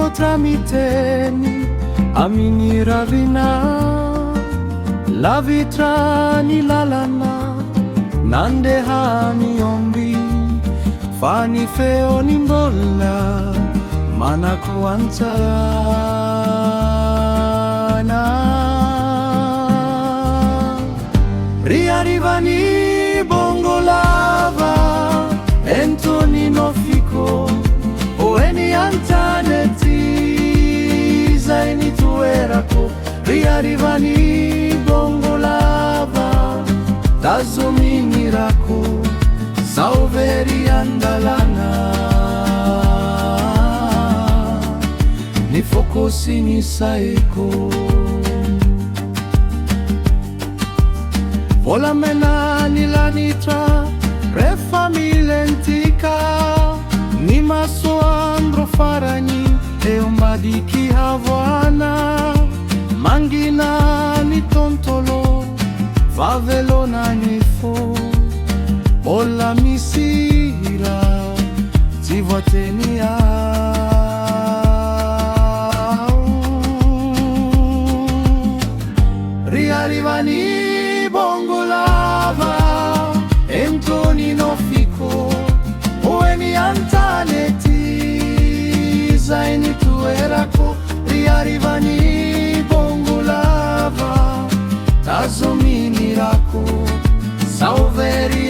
Io tramiteni amini ravina la vitrani lalana nande hani ombi fani feo nimbola mana kuantana riarivani bongo lava entoni nofiko oeni antaneti zaini tuerako riarivani bongo lava tazomini rako sauveri andalana ni fokosi ni saeko vola mena ni lanitra re famiglia antica ni maso andro farani e ombadi ki havana mangina ni tontolo favelona ni fo Ola misira tivotenia riarivani bongo lava entoni nofiko oeni antaneti zaini tuerako riarivani bongo lava tazomini rako sauveri